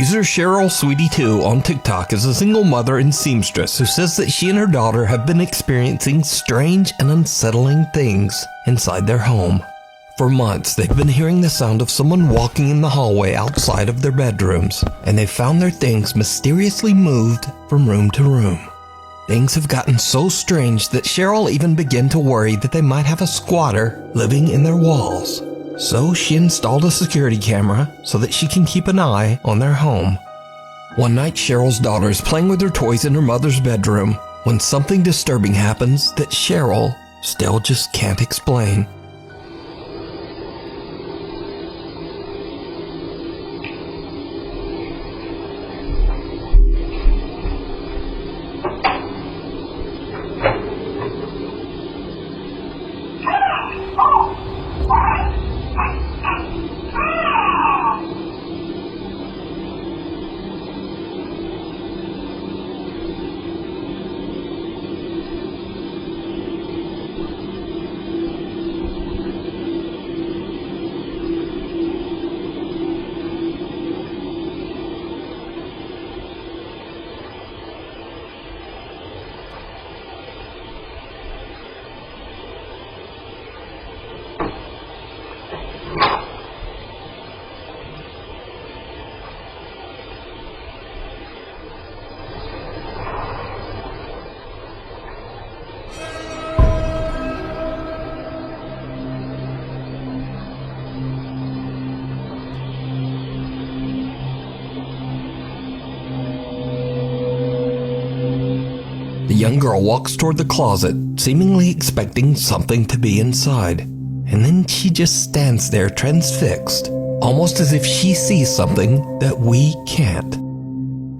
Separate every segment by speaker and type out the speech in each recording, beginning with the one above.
Speaker 1: User Cheryl Sweetie2 on TikTok is a single mother and seamstress who says that she and her daughter have been experiencing strange and unsettling things inside their home. For months, they've been hearing the sound of someone walking in the hallway outside of their bedrooms, and they've found their things mysteriously moved from room to room. Things have gotten so strange that Cheryl even began to worry that they might have a squatter living in their walls. So she installed a security camera so that she can keep an eye on their home. One night, Cheryl's daughter is playing with her toys in her mother's bedroom when something disturbing happens that Cheryl still just can't explain. The young girl walks toward the closet, seemingly expecting something to be inside. And then she just stands there transfixed, almost as if she sees something that we can't.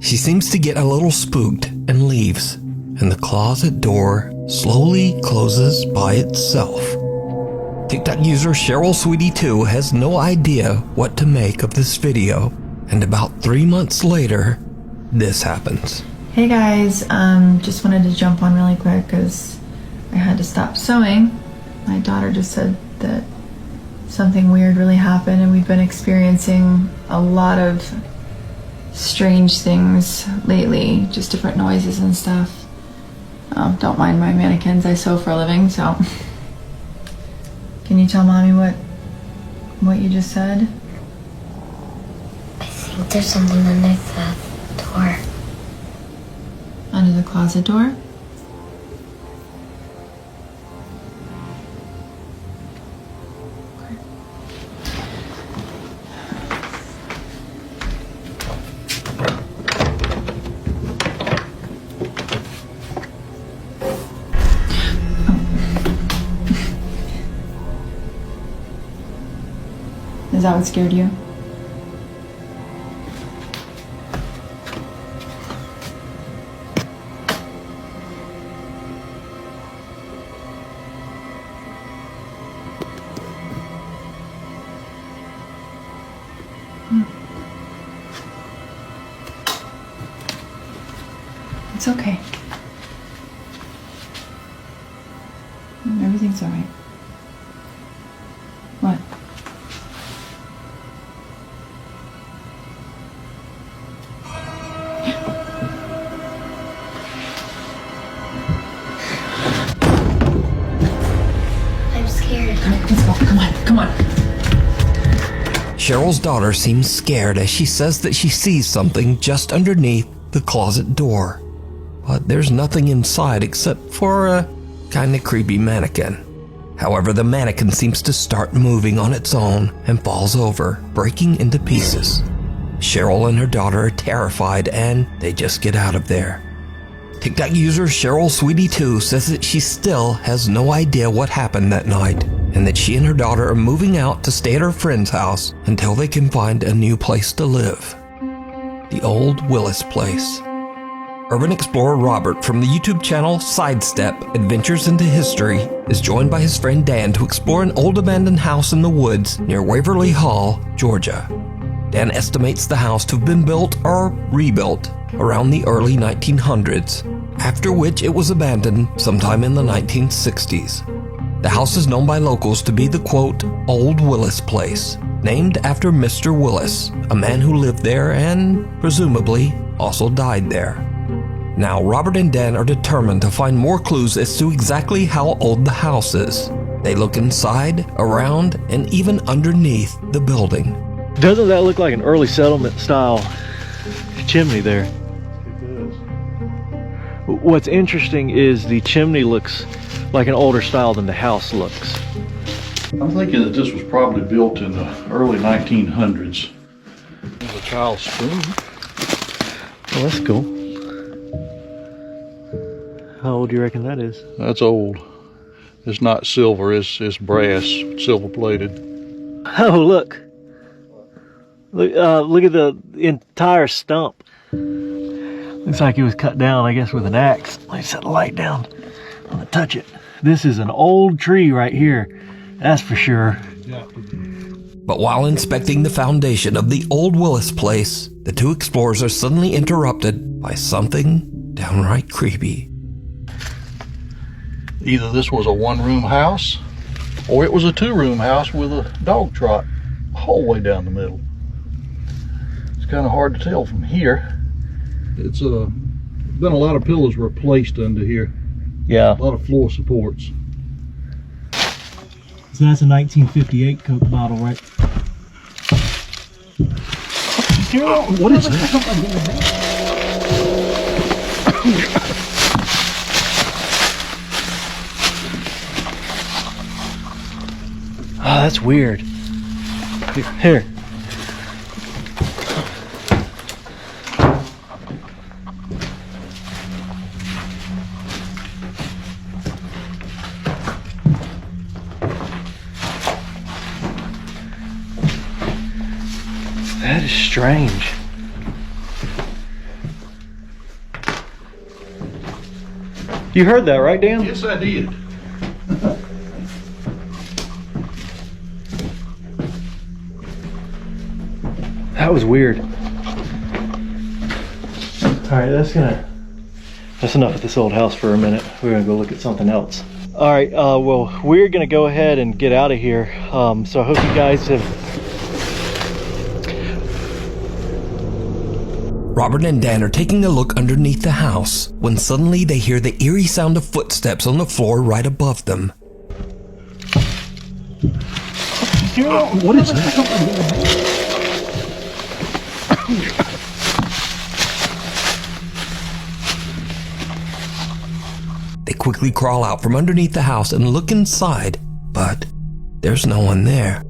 Speaker 1: She seems to get a little spooked and leaves, and the closet door slowly closes by itself. TikTok user Cheryl Sweetie2 has no idea what to make of this video, and about 3 months later, this happens.
Speaker 2: Hey guys, just wanted to jump on really quick because I had to stop sewing. My daughter just said that something weird really happened, and we've been experiencing a lot of strange things lately, just different noises and stuff. Don't mind my mannequins, I sew for a living, so. Can you tell mommy what you just said?
Speaker 3: I think there's something underneath that door.
Speaker 2: Under the closet door? Is that what scared you? It's okay. Everything's all right. What?
Speaker 3: I'm scared.
Speaker 2: Let's go. Come on.
Speaker 1: Cheryl's daughter seems scared as she says that she sees something just underneath the closet door. But there's nothing inside except for a kinda creepy mannequin. However, the mannequin seems to start moving on its own and falls over, breaking into pieces. Cheryl and her daughter are terrified and they just get out of there. TikTok user Cheryl Sweetie2 says that she still has no idea what happened that night, and that she and her daughter are moving out to stay at her friend's house until they can find a new place to live. The old Willis place. Urban explorer Robert from the YouTube channel Sidestep Adventures into History is joined by his friend Dan to explore an old abandoned house in the woods near Waverly Hall, Georgia. Dan estimates the house to have been built or rebuilt around the early 1900s, after which it was abandoned sometime in the 1960s. The house is known by locals to be the, quote, Old Willis Place, named after Mr. Willis, a man who lived there and, presumably, also died there. Now, Robert and Dan are determined to find more clues as to exactly how old the house is. They look inside, around, and even underneath the building.
Speaker 4: Doesn't that look like an early settlement style chimney there?
Speaker 5: It does.
Speaker 4: What's interesting is the chimney looks like an older style than the house looks.
Speaker 5: I'm thinking that this was probably built in the early 1900s. There's a child's spoon.
Speaker 4: Oh, that's cool. How old do you reckon that is?
Speaker 5: That's old. It's not silver, it's brass, silver plated.
Speaker 4: Oh, look. Look at the entire stump. Looks like it was cut down, I guess, with an axe. Let me set the light down. I'm gonna touch it. This is an old tree right here. That's for sure.
Speaker 5: Yeah.
Speaker 1: But while inspecting the foundation of the Old Willis Place, the two explorers are suddenly interrupted by something downright creepy.
Speaker 5: Either this was a one-room house, or it was a two-room house with a dog trot all the way down the middle. It's kind of hard to tell from here. It's been a lot of pillows replaced under here.
Speaker 4: Yeah.
Speaker 5: A lot of floor supports.
Speaker 4: So that's a 1958 Coke bottle, right?
Speaker 5: What is that?
Speaker 4: Oh, that's weird. Here. That is strange. You heard that, right, Dan?
Speaker 5: Yes, I did.
Speaker 4: That was weird. All right, that's enough of this old house for a minute. We're gonna go look at something else. All right, well, we're gonna go ahead and get out of here. So I hope you guys have.
Speaker 1: Robert and Dan are taking a look underneath the house when suddenly they hear the eerie sound of footsteps on the floor right above them.
Speaker 5: What is that?
Speaker 1: They quickly crawl out from underneath the house and look inside, but there's no one there.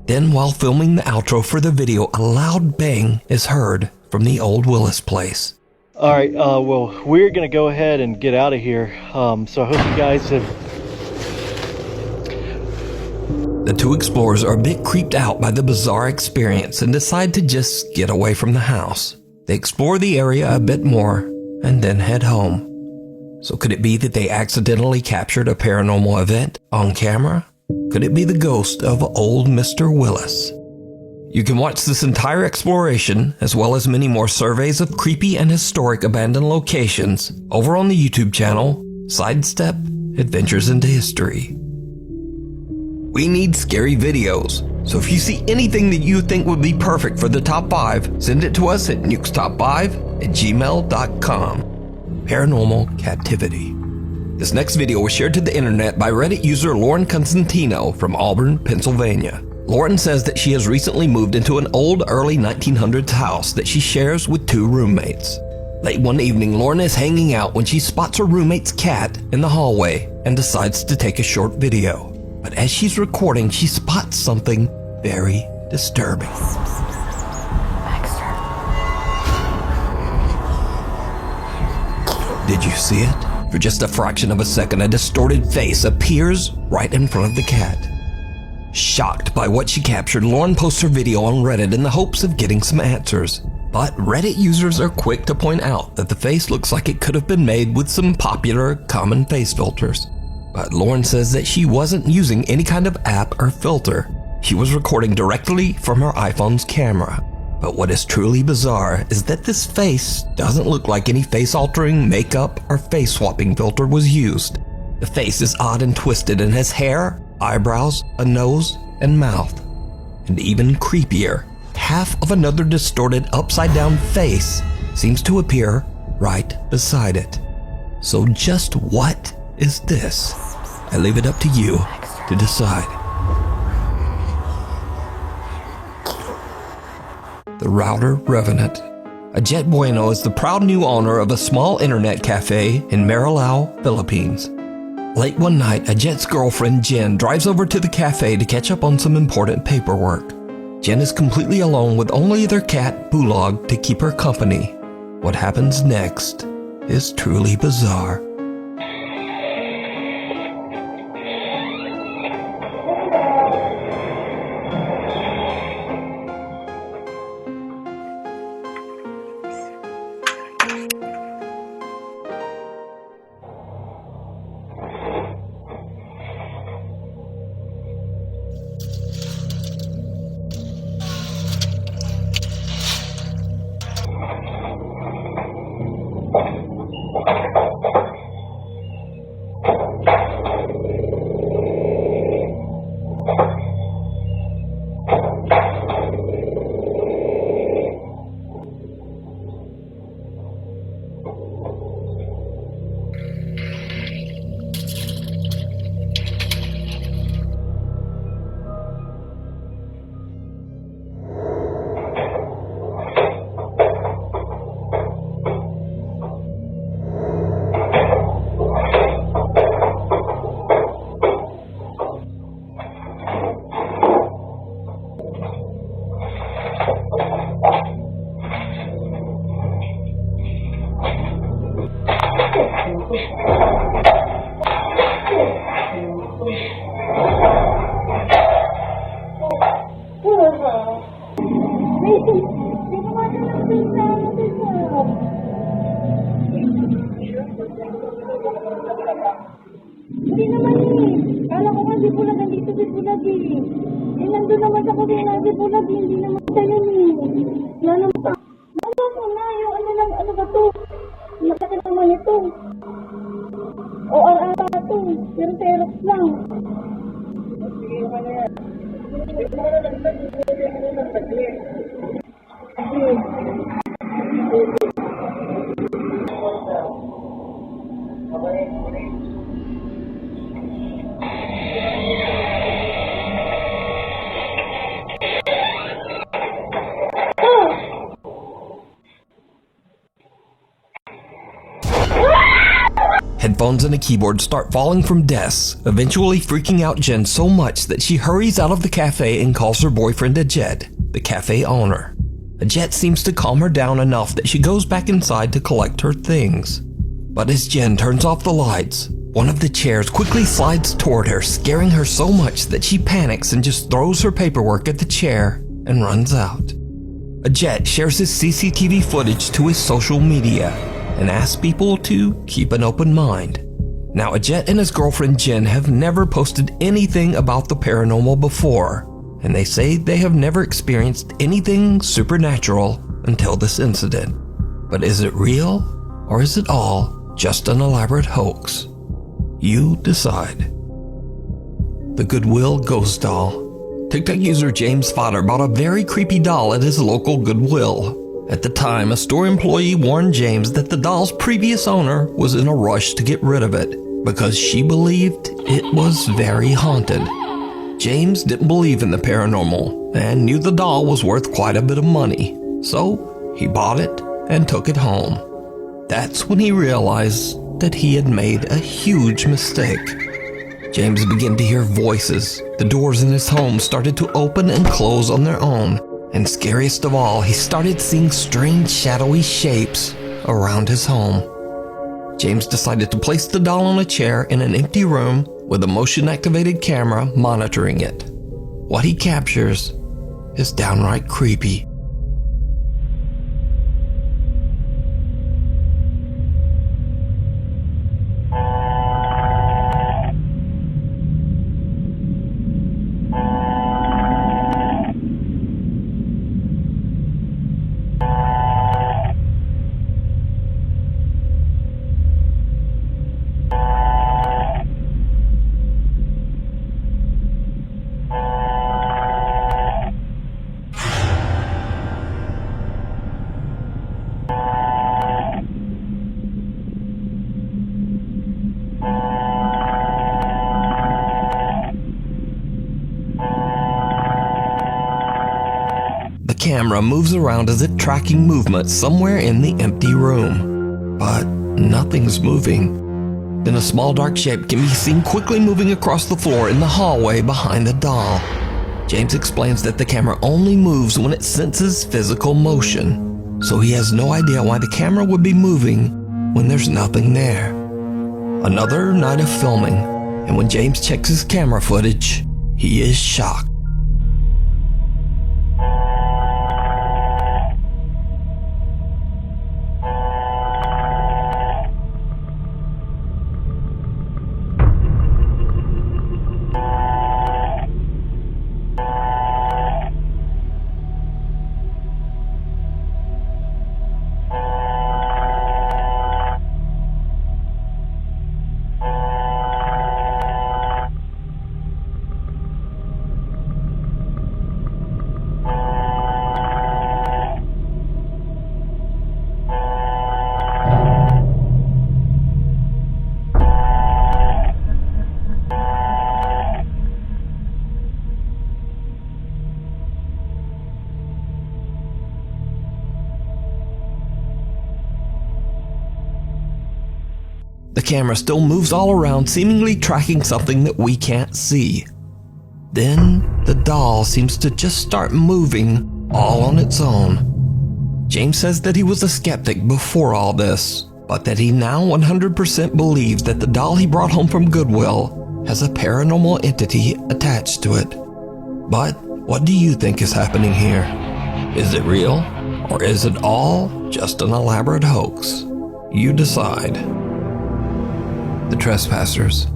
Speaker 1: Then, while filming the outro for the video, a loud bang is heard from the Old Willis Place.
Speaker 4: All right, well, we're gonna go ahead and get out of here. So I hope you guys have.
Speaker 1: The two explorers are a bit creeped out by the bizarre experience and decide to just get away from the house. They explore the area a bit more and then head home. So could it be that they accidentally captured a paranormal event on camera? Could it be the ghost of old Mr. Willis? You can watch this entire exploration, as well as many more surveys of creepy and historic abandoned locations, over on the YouTube channel, Sidestep Adventures into History. We need scary videos, so if you see anything that you think would be perfect for the top 5, send it to us at nukestop5@gmail.com. Paranormal Captivity. This next video was shared to the internet by Reddit user Lauren Constantino from Auburn, Pennsylvania. Lauren says that she has recently moved into an old early 1900s house that she shares with 2 roommates. Late one evening, Lauren is hanging out when she spots her roommate's cat in the hallway and decides to take a short video. But as she's recording, she spots something very disturbing. Did you see it? For just a fraction of a second, a distorted face appears right in front of the cat. Shocked by what she captured, Lauren posts her video on Reddit in the hopes of getting some answers. But Reddit users are quick to point out that the face looks like it could have been made with some popular common face filters. But Lauren says that she wasn't using any kind of app or filter. She was recording directly from her iPhone's camera. But what is truly bizarre is that this face doesn't look like any face-altering makeup or face-swapping filter was used. The face is odd and twisted and has hair, eyebrows, a nose, and mouth. And even creepier, half of another distorted upside-down face seems to appear right beside it. So just what is this? I leave it up to you to decide. The Router Revenant. Ajet Bueno is the proud new owner of a small internet cafe in Marilao, Philippines. Late one night, Ajet's girlfriend Jen drives over to the cafe to catch up on some important paperwork. Jen is completely alone with only their cat, Bulog, to keep her company. What happens next is truly bizarre.
Speaker 6: Hindi naman eh. Kala ko nga di bulag, nandito di bulag eh. Eh, nandun naman sa kusina, di bulag eh. Hindi naman tayo eh. Wala naman pa. Wala ko na, yung ano ba to? Masakit naman ito. O ata to. Pero Xerox lang. Sige, ano yan? Hindi mo na nagtagli. Hindi mo na nagtagli.
Speaker 1: Headphones and a keyboard start falling from desks, eventually freaking out Jen so much that she hurries out of the cafe and calls her boyfriend Ajet, the cafe owner. Ajet seems to calm her down enough that she goes back inside to collect her things. But as Jen turns off the lights, one of the chairs quickly slides toward her, scaring her so much that she panics and just throws her paperwork at the chair and runs out. Ajet shares his CCTV footage to his social media and asks people to keep an open mind. Now, Ajet and his girlfriend Jen have never posted anything about the paranormal before, and they say they have never experienced anything supernatural until this incident. But is it real, or is it all just an elaborate hoax? You decide. The Goodwill Ghost Doll. TikTok user James Fodder bought a very creepy doll at his local Goodwill. At the time, a store employee warned James that the doll's previous owner was in a rush to get rid of it because she believed it was very haunted. James didn't believe in the paranormal and knew the doll was worth quite a bit of money, so he bought it and took it home. That's when he realized that he had made a huge mistake. James began to hear voices. The doors in his home started to open and close on their own. And scariest of all, he started seeing strange shadowy shapes around his home. James decided to place the doll on a chair in an empty room with a motion-activated camera monitoring it. What he captures is downright creepy. camera moves around as if tracking movement somewhere in the empty room. But nothing's moving. Then a small dark shape can be seen quickly moving across the floor in the hallway behind the doll. James explains that the camera only moves when it senses physical motion, so he has no idea why the camera would be moving when there's nothing there. Another night of filming, and when James checks his camera footage, he is shocked. The camera still moves all around, seemingly tracking something that we can't see. Then, the doll seems to just start moving all on its own. James says that he was a skeptic before all this, but that he now 100% believes that the doll he brought home from Goodwill has a paranormal entity attached to it. But what do you think is happening here? Is it real, or is it all just an elaborate hoax? You decide. The Trespassers.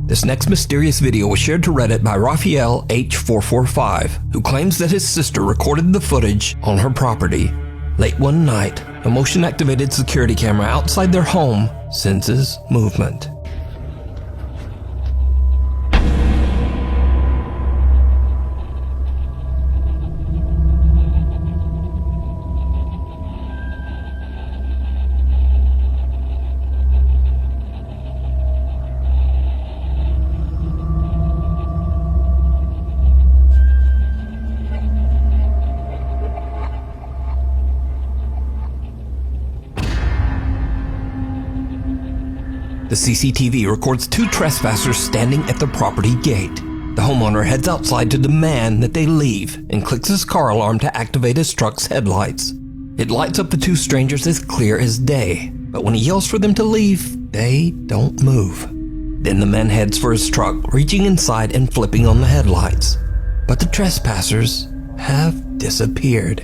Speaker 1: This next mysterious video was shared to Reddit by Raphael H445, who claims that his sister recorded the footage on her property. Late one night, a motion-activated security camera outside their home senses movement. The CCTV records two trespassers standing at the property gate. The homeowner heads outside to demand that they leave and clicks his car alarm to activate his truck's headlights. It lights up the two strangers as clear as day, but when he yells for them to leave, they don't move. Then the man heads for his truck, reaching inside and flipping on the headlights. But the trespassers have disappeared.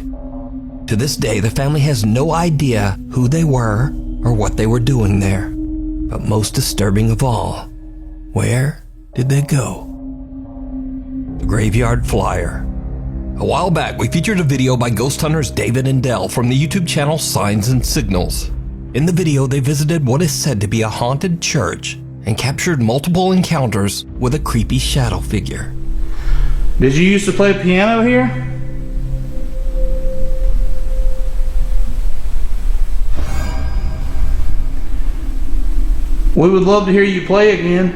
Speaker 1: To this day, the family has no idea who they were or what they were doing there. But most disturbing of all, where did they go? The Graveyard Flyer. A while back, we featured a video by ghost hunters David and Dell from the YouTube channel Signs and Signals. In the video, they visited what is said to be a haunted church and captured multiple encounters with a creepy shadow figure.
Speaker 7: Did you used to play piano here? We would love to hear you play again.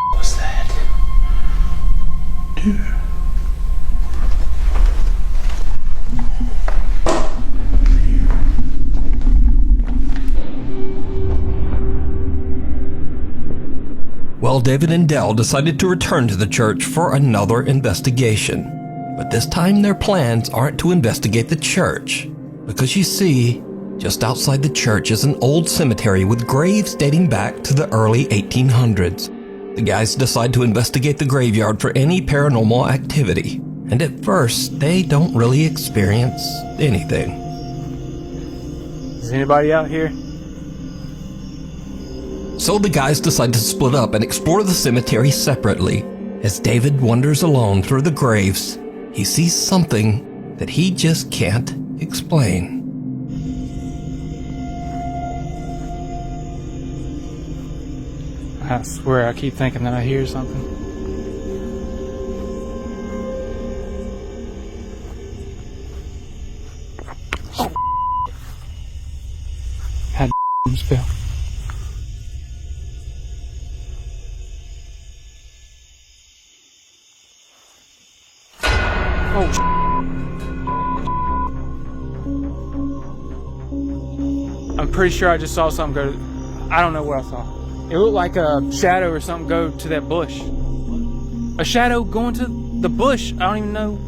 Speaker 7: What was that? Dude.
Speaker 1: Well, David and Dell decided to return to the church for another investigation. But this time their plans aren't to investigate the church, because you see, just outside the church is an old cemetery with graves dating back to the early 1800s. The guys decide to investigate the graveyard for any paranormal activity, and at first they don't really experience anything.
Speaker 7: Is anybody out here?
Speaker 1: So the guys decide to split up and explore the cemetery separately. As David wanders alone through the graves, he sees something that he just can't explain.
Speaker 7: I swear I keep thinking that I hear something. Had spell. pretty sure I just saw something go. I don't know what I saw. It looked like a shadow or something go to that bush. A shadow going to the bush. I don't even know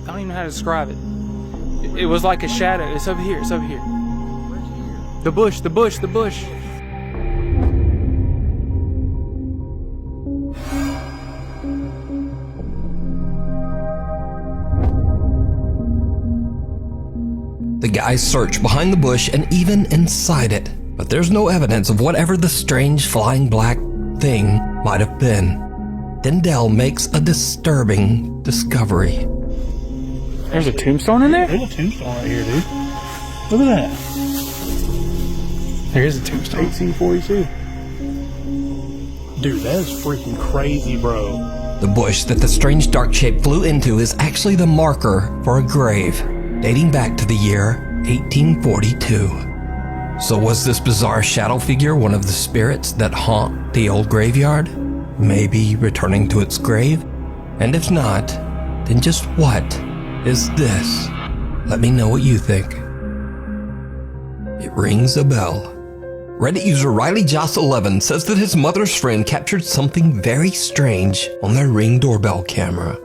Speaker 7: how to describe it. It was like a shadow. It's over here. It's over here. The bush. The bush. The bush.
Speaker 1: The guys search behind the bush and even inside it, but there's no evidence of whatever the strange flying black thing might have been. Then Dell makes a disturbing discovery.
Speaker 7: There's a tombstone in there?
Speaker 4: There's a tombstone right here, dude. Look at that.
Speaker 7: There is a tombstone.
Speaker 4: 1842. Dude, that is freaking crazy, bro.
Speaker 1: The bush that the strange dark shape flew into is actually the marker for a grave, dating back to the year 1842. So was this bizarre shadow figure one of the spirits that haunt the old graveyard? Maybe returning to its grave? And if not, then just what is this? Let me know what you think. It rings a bell. Reddit user RileyJoss11 says that his mother's friend captured something very strange on their Ring doorbell camera.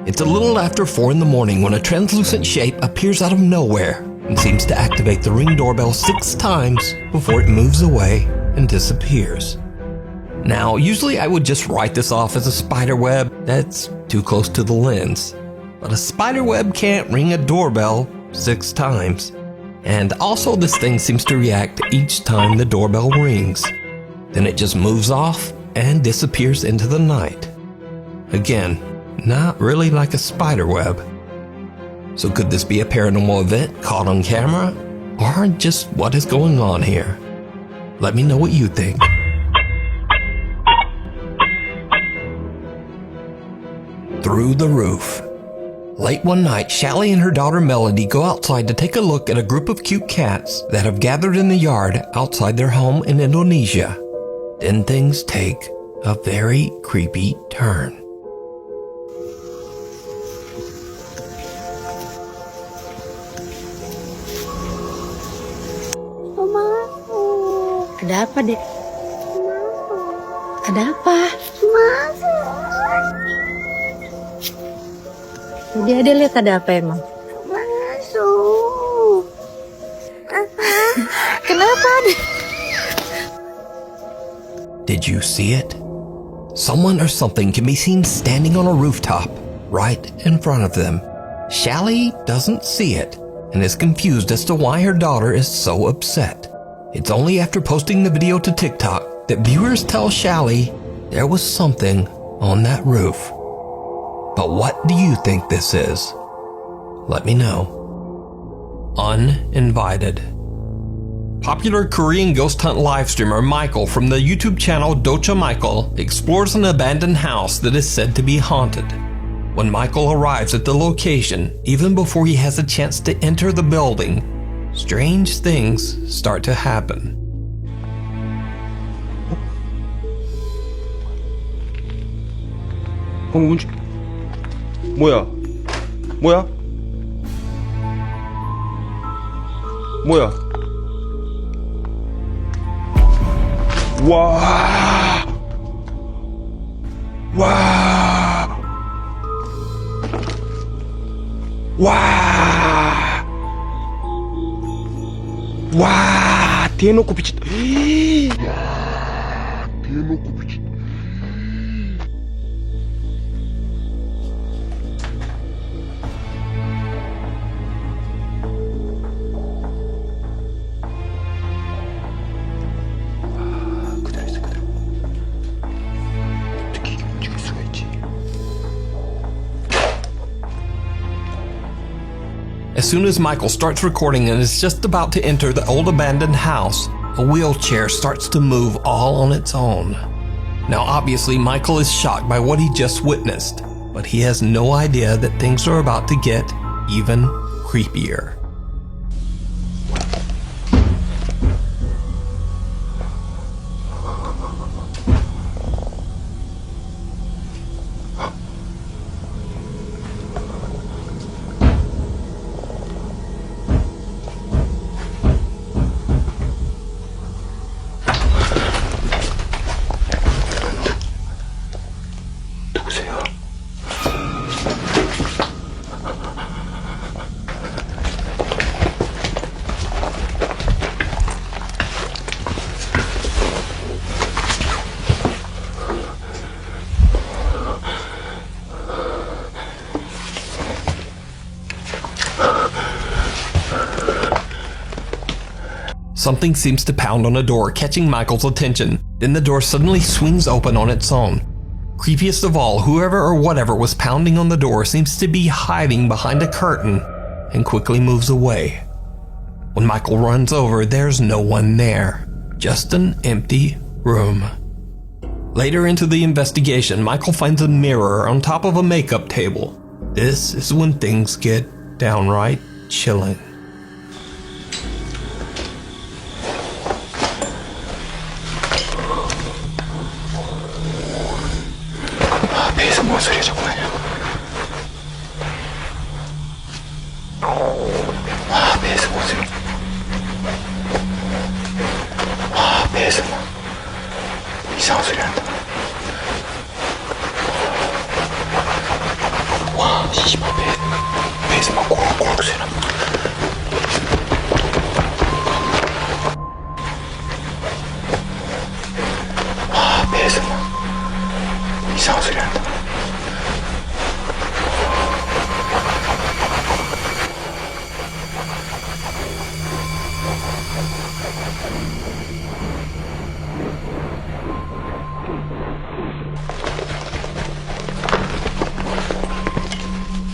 Speaker 1: It's a little after 4 in the morning when a translucent shape appears out of nowhere and seems to activate the Ring doorbell 6 times before it moves away and disappears. Now, usually I would just write this off as a spider web that's too close to the lens. But a spider web can't ring a doorbell 6 times. And also this thing seems to react each time the doorbell rings. Then it just moves off and disappears into the night. Again, not really like a spider web. So could this be a paranormal event caught on camera? Or just what is going on here? Let me know what you think. Through the roof. Late one night, Shelly and her daughter Melody go outside to take a look at a group of cute cats that have gathered in the yard outside their home in Indonesia. Then things take a very creepy turn.
Speaker 8: Ada apa, Dek? Ada apa? Jadi Ade lihat ada apa emang?
Speaker 6: Masuk.
Speaker 8: Kenapa, Ade?
Speaker 1: Did you see it? Someone or something can be seen standing on a rooftop right in front of them. Shelly doesn't see it and is confused as to why her daughter is so upset. It's only after posting the video to TikTok that viewers tell Shelly there was something on that roof. But what do you think this is? Let me know. Uninvited. Popular Korean ghost hunt live streamer Michael from the YouTube channel Docha Michael explores an abandoned house that is said to be haunted. When Michael arrives at the location, even before he has a chance to enter the building, strange things start to happen.
Speaker 9: 뭐야? 뭐야? 뭐야? 와! 와! 와! 와! 대놓고 비쳤다. 와! 대놓고 비쳤다.
Speaker 1: As soon as Michael starts recording and is just about to enter the old abandoned house, a wheelchair starts to move all on its own. Now obviously Michael is shocked by what he just witnessed, but he has no idea that things are about to get even creepier.
Speaker 9: 누구세요?
Speaker 1: Something seems to pound on a door, catching Michael's attention. Then the door suddenly swings open on its own. Creepiest of all, whoever or whatever was pounding on the door seems to be hiding behind a curtain and quickly moves away. When Michael runs over, there's no one there, just an empty room. Later into the investigation, Michael finds a mirror on top of a makeup table. This is when things get downright chilling.
Speaker 9: 배에서 뭔 소리야 자꾸 나냐? 배에서 뭔 소리? 배에서 뭐 이상한 소리 난다. 씨발 배에서 막 꼬락꼬락 소리 난다. 배에서 막 이상한 소리 난다.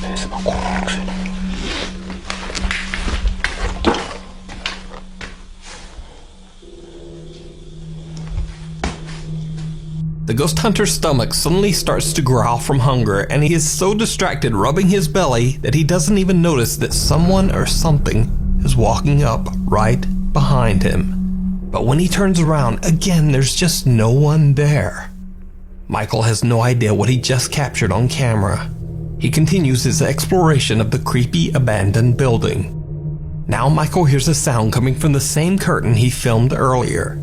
Speaker 9: 배에서 막 꼬락 소리 난다.
Speaker 1: The ghost hunter's stomach suddenly starts to growl from hunger, and he is so distracted rubbing his belly that he doesn't even notice that someone or something is walking up right behind him. But when he turns around, again there's just no one there. Michael has no idea what he just captured on camera. He continues his exploration of the creepy abandoned building. Now Michael hears a sound coming from the same curtain he filmed earlier.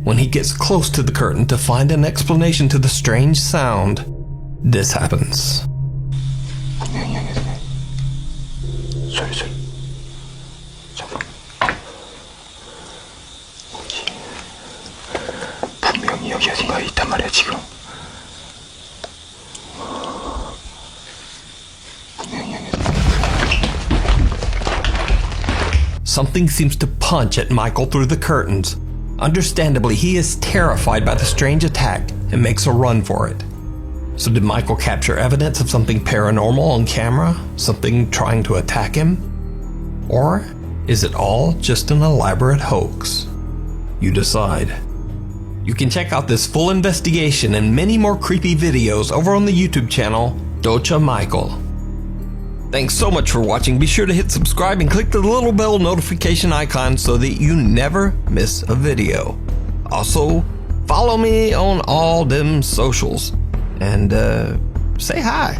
Speaker 1: When he gets close to the curtain to find an explanation to the strange sound, this happens.
Speaker 9: 소리. 잠깐. 분명히 여기 어딘가에 있단 말이야 지금.
Speaker 1: Something seems to punch at Michael through the curtains. Understandably, he is terrified by the strange attack and makes a run for it. So did Michael capture evidence of something paranormal on camera? Something trying to attack him? Or is it all just an elaborate hoax? You decide. You can check out this full investigation and many more creepy videos over on the YouTube channel, Docha Michael. Thanks so much for watching. Be sure to hit subscribe and click the little bell notification icon so that you never miss a video. Also, follow me on all them socials and say hi.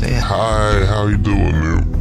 Speaker 10: Hi, how you doing, man?